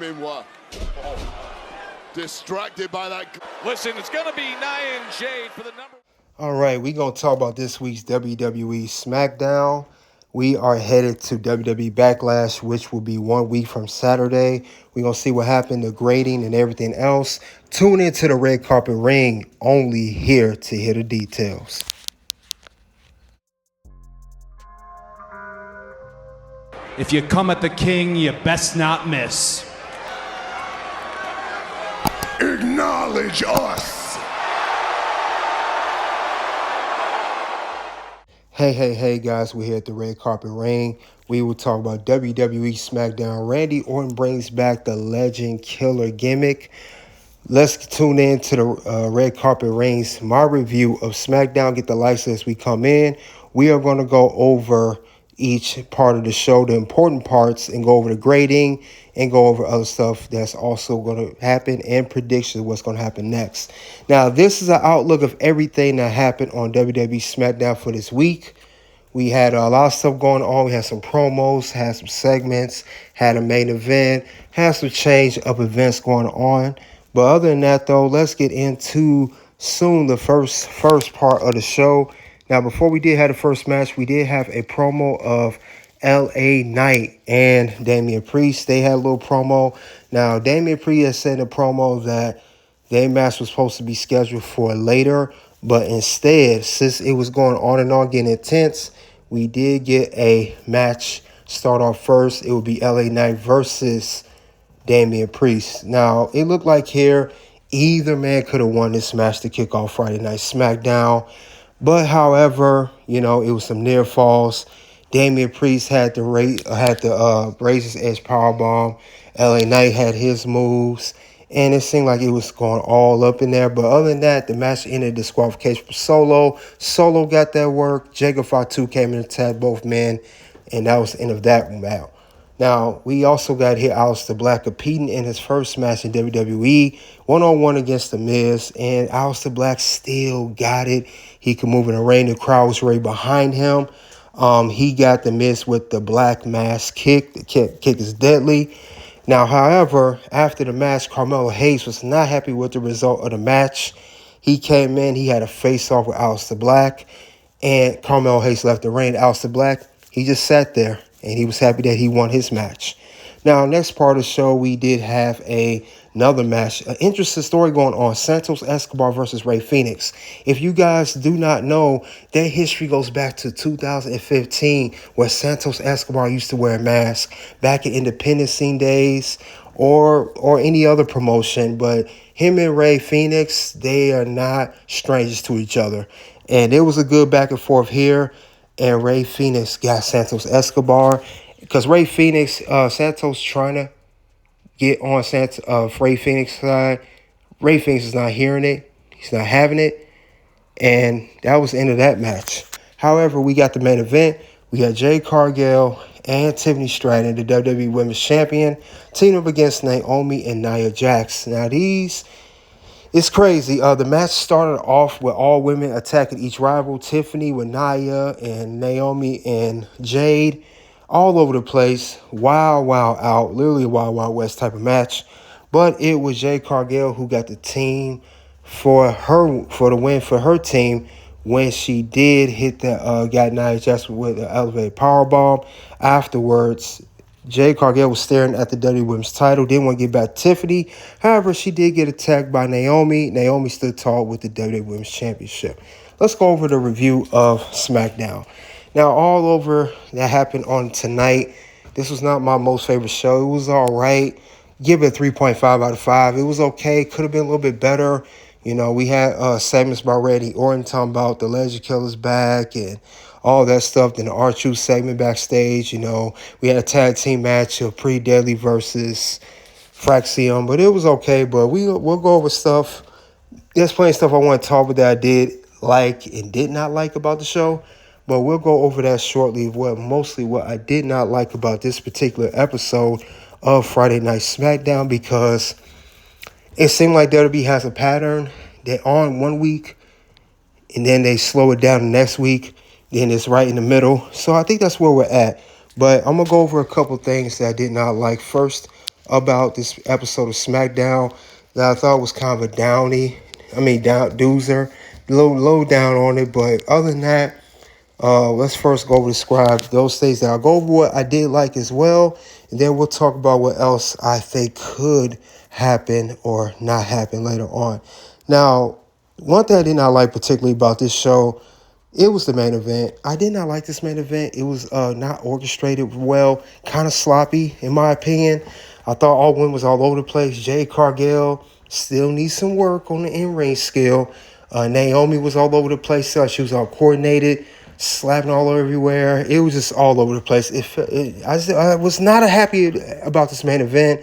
women were distracted by that. Listen, it's going to be Nia and Jade for the number. All right, we're going to talk about this week's WWE SmackDown. We are headed to WWE Backlash, which will be 1 week from Saturday. We're going to see what happened, the grading and everything else. Tune into the red carpet ring, only here to hear the details. If you come at the king, you best not miss. Acknowledge us. Hey, guys, we're here at the red carpet ring. We will talk about WWE SmackDown. Randy Orton brings back the Legend Killer gimmick. Let's tune in to the red carpet rings. My review of SmackDown. Get the lights as we come in. We are going to go over each part of the show, the important parts, and go over the grading and go over other stuff that's also going to happen and predictions of what's going to happen next. Now, this is an outlook of everything that happened on WWE SmackDown for this week. We had a lot of stuff going on. We had some promos, had some segments, had a main event, had some change of events going on. But other than that, though, let's get into soon the first part of the show. Now, before we did have the first match, we did have a promo of LA Knight and Damian Priest. They had a little promo. Now, Damian Priest has said in a promo that their match was supposed to be scheduled for later, but instead, since it was going on and on, getting intense, we did get a match start off first. It would be LA Knight versus Damian Priest. Now, it looked like here either man could have won this match to kick off Friday Night SmackDown. But, however, it was some near falls. Damian Priest had to raise his edge powerbomb. LA Knight had his moves. And it seemed like it was going all up in there. But other than that, the match ended disqualification for Solo. Solo got that work. Jacob Fatu came in and attacked both men. And that was the end of that match. Now, we also got here Aleister Black competing in his first match in WWE, one-on-one against The Miz, and Aleister Black still got it. He could move in the ring. The crowd was right behind him. He got The Miz with the Black Mass kick. The kick is deadly. Now, however, after the match, Carmelo Hayes was not happy with the result of the match. He came in. He had a face-off with Aleister Black, and Carmelo Hayes left the ring. Aleister Black, he just sat there. And he was happy that he won his match. Now, next part of the show, we did have another match. An interesting story going on. Santos Escobar versus Rey Fenix. If you guys do not know, their history goes back to 2015, where Santos Escobar used to wear a mask back in independent scene days or any other promotion. But him and Rey Fenix, they are not strangers to each other. And there was a good back and forth here. And Rey Fenix got Santos Escobar because Rey Fenix, Santos trying to get on Rey Fenix's side. Rey Fenix is not hearing it. He's not having it. And that was the end of that match. However, we got the main event. We got Jade Cargill and Tiffany Stratton, the WWE Women's Champion, teaming up against Naomi and Nia Jax. Now, it's crazy. The match started off with all women attacking each rival. Tiffany with Nia and Naomi and Jade all over the place. Wild out. Literally a Wild West type of match. But it was Jade Cargill who got the team for the win for her team when she did hit got Nia Jax with an elevated powerbomb. Afterwards, Jade Cargill was staring at the WWE Women's title. Didn't want to get back to Tiffany. However, she did get attacked by Naomi. Naomi stood tall with the WWE Women's Championship. Let's go over the review of SmackDown. Now, all over that happened on tonight. This was not my most favorite show. It was all right. Give it a 3.5 out of 5. It was okay. Could have been a little bit better. We had segments by Randy Orton talking about the Legend Killer's back and all that stuff. Then the R-Truth segment backstage, we had a tag team match of Pretty Deadly versus Fraxion, but it was okay. But we'll go over stuff. There's plenty of stuff I want to talk about that I did like and did not like about the show, but we'll go over that shortly. Mostly what I did not like about this particular episode of Friday Night SmackDown, because it seemed like WWE has a pattern. They're on one week, and then they slow it down the next week. Then it's right in the middle. So I think that's where we're at. But I'm going to go over a couple things that I did not like. First, about this episode of SmackDown that I thought was kind of a doozer, low down on it. But other than that, let's first go over describe those things that I'll go over what I did like as well, and then we'll talk about what else I think could happen or not happen later on. Now, one thing I did not like particularly about this show, it was the main event. I did not like this main event. It was not orchestrated well, kind of sloppy in my opinion. I thought all women was all over the place. Jade Cargill still needs some work on the in-ring skill. Naomi was all over the place. She was all coordinated, slapping all everywhere. It was just all over the place. I was not happy about this main event,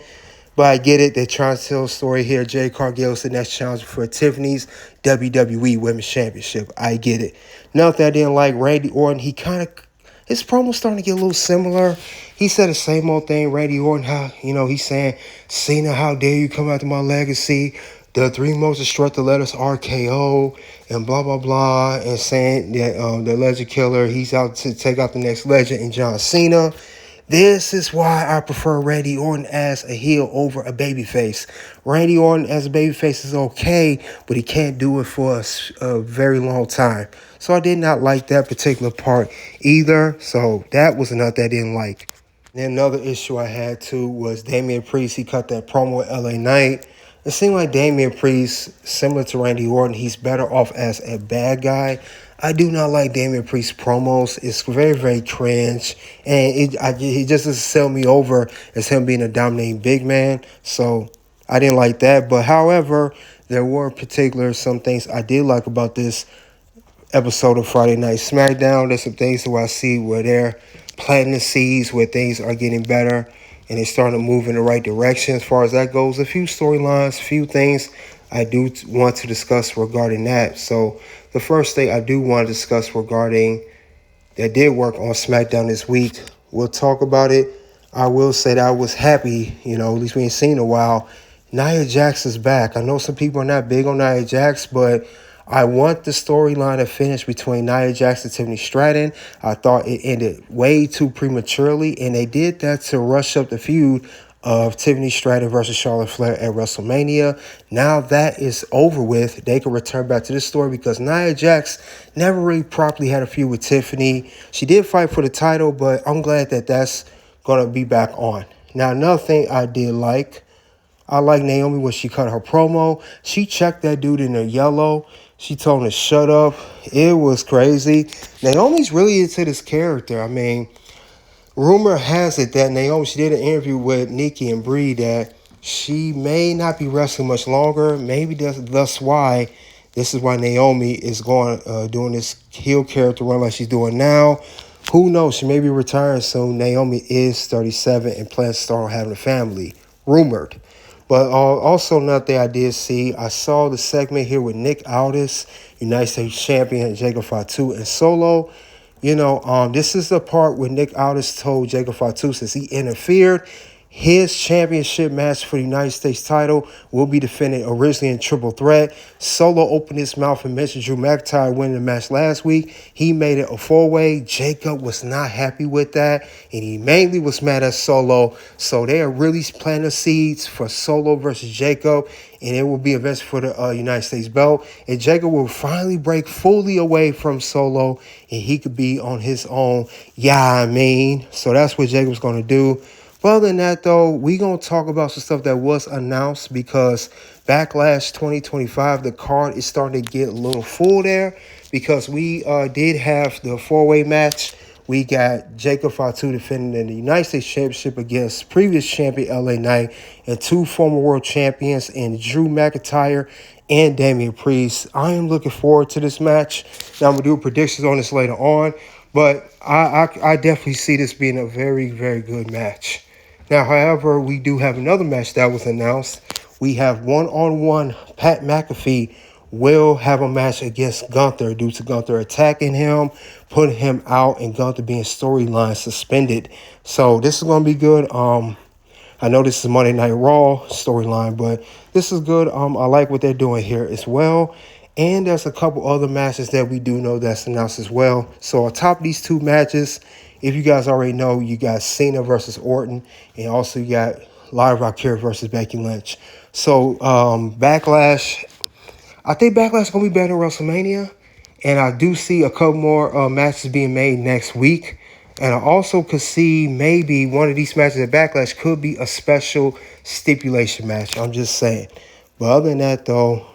but I get it. They're trying to tell a story here. Jade Cargill is the next challenger for Tiffany's WWE Women's Championship. I get it. Another thing I didn't like, Randy Orton, his promo's starting to get a little similar. He said the same old thing, Randy Orton, he's saying, Cena, how dare you come after my legacy? The three most destructive letters RKO and blah, blah, blah, and saying that the Legend Killer, he's out to take out the next legend in John Cena. This is why I prefer Randy Orton as a heel over a babyface. Randy Orton as a babyface is okay, but he can't do it for a very long time. So I did not like that particular part either. So that was another that I didn't like. Then another issue I had too was Damian Priest. He cut that promo at LA Knight. It seemed like Damian Priest, similar to Randy Orton, he's better off as a bad guy. I do not like Damian Priest's promos. It's very, very cringe. And he just doesn't sell me over as him being a dominating big man. So I didn't like that. But however, there were some things I did like about this episode of Friday Night SmackDown. There's some things that I see where they're planting the seeds, where things are getting better and they're starting to move in the right direction as far as that goes. A few storylines, a few things I do want to discuss regarding that. So the first thing I do want to discuss regarding that did work on SmackDown this week, we'll talk about it. I will say that I was happy, at least we ain't seen in a while. Nia Jax is back. I know some people are not big on Nia Jax, but I want the storyline to finish between Nia Jax and Tiffany Stratton. I thought it ended way too prematurely, and they did that to rush up the feud of Tiffany Stratton versus Charlotte Flair at WrestleMania. Now that is over with, they can return back to this story because Nia Jax never really properly had a feud with Tiffany. She did fight for the title, but I'm glad that that's going to be back on. Now, another thing I did like, I like Naomi when she cut her promo. She checked that dude in the yellow. She told him to shut up. It was crazy. Naomi's really into this character. I mean, rumor has it that Naomi, she did an interview with Nikki and Brie that she may not be wrestling much longer. Maybe that's why this is why Naomi is doing this heel character run like she's doing now. Who knows? She may be retiring soon. Naomi is 37 and plans to start having a family. Rumored. But also another thing I did see, I saw the segment here with Nick Aldis, United States Champion, Jacob Fatu, and Solo. This is the part where Nick Aldis told Jacob Fatu, since he interfered, his championship match for the United States title will be defended originally in triple threat. Solo opened his mouth and mentioned Drew McIntyre winning the match last week. He made it a four-way. Jacob was not happy with that, and he mainly was mad at Solo. So they are really planting the seeds for Solo versus Jacob, and it will be events for the United States belt. And Jacob will finally break fully away from Solo, and he could be on his own. So that's what Jacob's going to do. But other than that, though, we're going to talk about some stuff that was announced because Backlash 2025, the card is starting to get a little full there because we did have the four-way match. We got Jacob Fatu defending the United States Championship against previous champion LA Knight and two former world champions in Drew McIntyre and Damian Priest. I am looking forward to this match. Now, I'm going to do predictions on this later on, but I definitely see this being a very, very good match. Now, however, we do have another match that was announced. We have one-on-one. Pat McAfee will have a match against Gunther due to Gunther attacking him, putting him out, and Gunther being storyline suspended. So this is going to be good. I know this is Monday Night Raw storyline, but this is good. I like what they're doing here as well. And there's a couple other matches that we do know that's announced as well. So on top of these two matches, if you guys already know, you got Cena versus Orton, and also you got Lyra Valkyria versus Becky Lynch. So Backlash, I think Backlash is going to be better than WrestleMania. And I do see a couple more matches being made next week. And I also could see maybe one of these matches at Backlash could be a special stipulation match. I'm just saying. But other than that, though,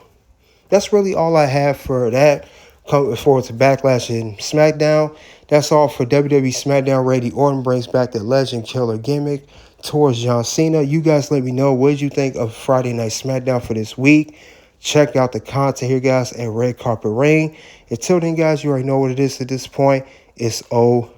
that's really all I have for that. Coming forward to Backlash and SmackDown. That's all for WWE SmackDown. Randy Orton brings back the Legend Killer gimmick towards John Cena. You guys let me know what did you think of Friday Night SmackDown for this week. Check out the content here, guys, at Red Carpet Ring. Until then, guys, you already know what it is at this point. It's OUT.